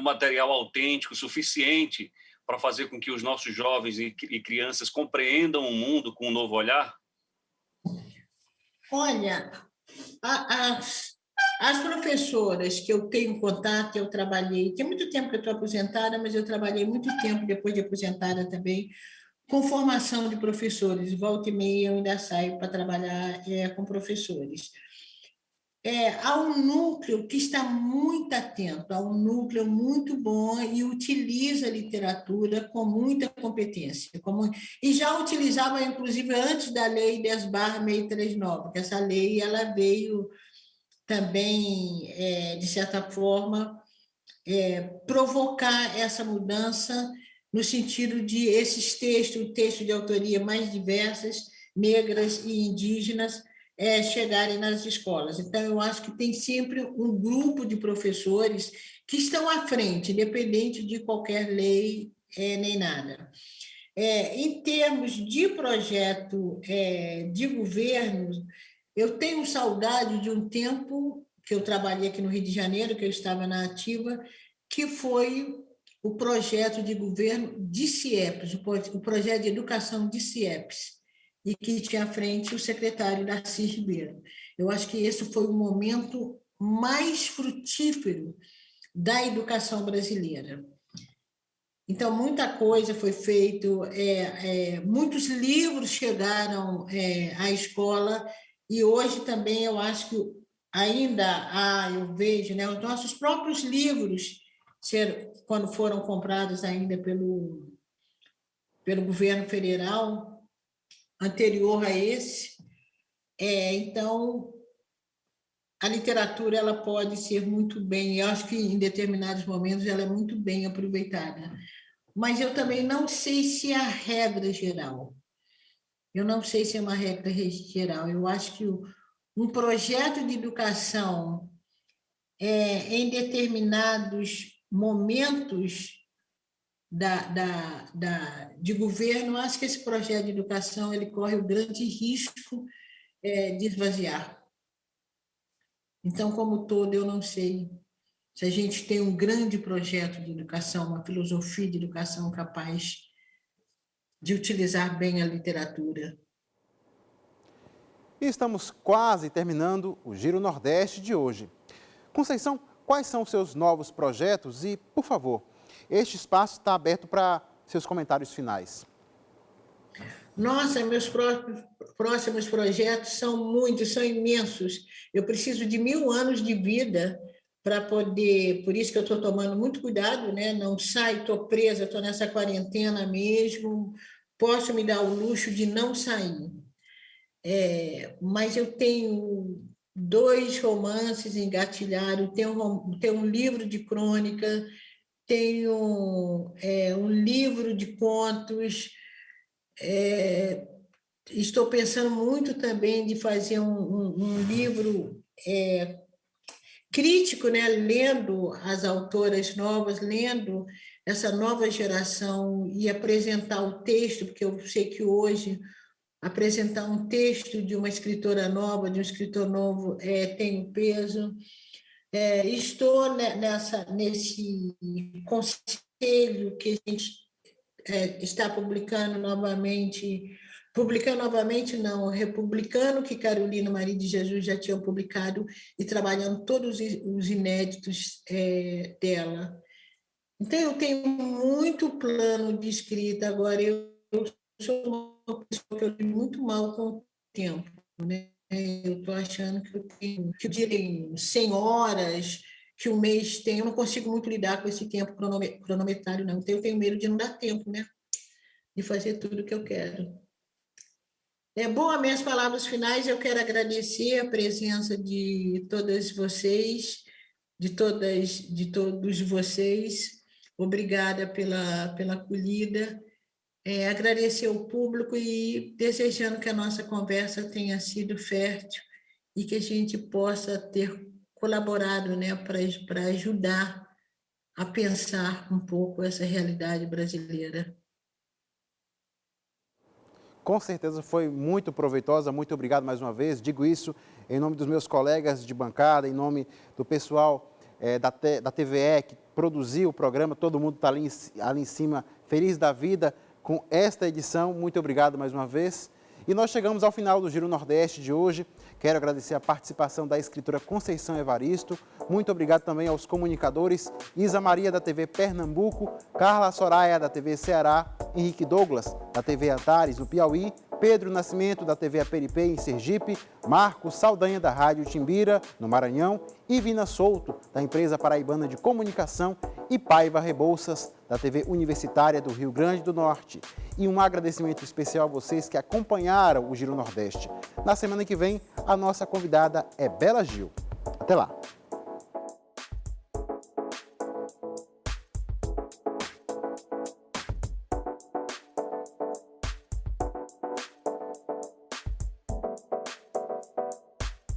material autêntico suficiente para fazer com que os nossos jovens e crianças compreendam o mundo com um novo olhar? Olha, as professoras que eu tenho contato, eu trabalhei, tem muito tempo que eu estou aposentada, mas eu trabalhei muito tempo depois de aposentada também, com formação de professores. Volta e meia eu ainda saio para trabalhar com professores. Há um núcleo que está muito atento, há um núcleo muito bom e utiliza a literatura com muita competência. E já utilizava, inclusive, antes da Lei 10/639, porque essa lei ela veio também, de certa forma, provocar essa mudança no sentido de esses textos de autoria mais diversas, negras e indígenas, chegarem nas escolas. Então, eu acho que tem sempre um grupo de professores que estão à frente, independente de qualquer lei nem nada. Em termos de projeto de governo, eu tenho saudade de um tempo que eu trabalhei aqui no Rio de Janeiro, que eu estava na ativa, que foi o projeto de governo de CIEPS, o projeto de educação de CIEPS, e que tinha à frente o secretário Darcy Ribeiro. Eu acho que esse foi o momento mais frutífero da educação brasileira. Então, muita coisa foi feita, muitos livros chegaram à escola, e hoje também eu acho que ainda eu vejo, né, os nossos próprios livros, quando foram comprados ainda pelo governo federal, anterior a esse, então a literatura ela pode ser muito bem, eu acho que em determinados momentos ela é muito bem aproveitada, mas eu também não sei se é a regra geral. Eu não sei se é uma regra geral. Eu acho que um projeto de educação em determinados momentos de governo, acho que esse projeto de educação ele corre o grande risco de esvaziar. Então, como todo, eu não sei se a gente tem um grande projeto de educação, uma filosofia de educação capaz de utilizar bem a literatura. E estamos quase terminando o Giro Nordeste de hoje. Conceição, quais são os seus novos projetos? E, por favor, este espaço está aberto para seus comentários finais. Nossa, meus próximos projetos são muitos, são imensos. Eu preciso de 1000 anos de vida para poder... Por isso que eu estou tomando muito cuidado, né? Não saio, estou presa, estou nessa quarentena mesmo. Posso me dar o luxo de não sair. Mas eu tenho 2 romances engatilhados, tenho um livro de crônica, tenho um livro de contos. Estou pensando muito também de fazer um livro crítico, né? Lendo as autoras novas, lendo essa nova geração e apresentar o texto, porque eu sei que hoje apresentar um texto de uma escritora nova, de um escritor novo, tem um peso. Estou nesse conselho que a gente está publicando novamente não, republicando, que Carolina Maria de Jesus já tinha publicado, e trabalhando todos os inéditos dela. Então, eu tenho muito plano de escrita. Agora, eu sou uma pessoa que eu lido muito mal com o tempo, né? Eu estou achando que eu tenho que o dia tem 100 horas, que o mês tem, eu não consigo muito lidar com esse tempo cronometrado, não. Então, eu tenho medo de não dar tempo, né? De fazer tudo o que eu quero. Bom, minhas palavras finais, eu quero agradecer a presença de todas vocês, de todos vocês. Obrigada pela acolhida. Agradecer ao público e desejando que a nossa conversa tenha sido fértil e que a gente possa ter colaborado, né, para ajudar a pensar um pouco essa realidade brasileira. Com certeza foi muito proveitosa, muito obrigado mais uma vez. Digo isso em nome dos meus colegas de bancada, em nome do pessoal da TVE que produziu o programa. Todo mundo está ali em cima, feliz da vida com esta edição. Muito obrigado mais uma vez. E nós chegamos ao final do Giro Nordeste de hoje. Quero agradecer a participação da escritora Conceição Evaristo. Muito obrigado também aos comunicadores Isa Maria, da TV Pernambuco, Carla Soraya, da TV Ceará, Henrique Douglas, da TV Antares, no Piauí, Pedro Nascimento, da TV Aperipê, em Sergipe, Marcos Saldanha, da Rádio Timbira, no Maranhão, e Vina Souto, da Empresa Paraibana de Comunicação, e Paiva Rebouças, da TV Universitária do Rio Grande do Norte. E um agradecimento especial a vocês que acompanharam o Giro Nordeste. Na semana que vem, a nossa convidada é Bela Gil. Até lá!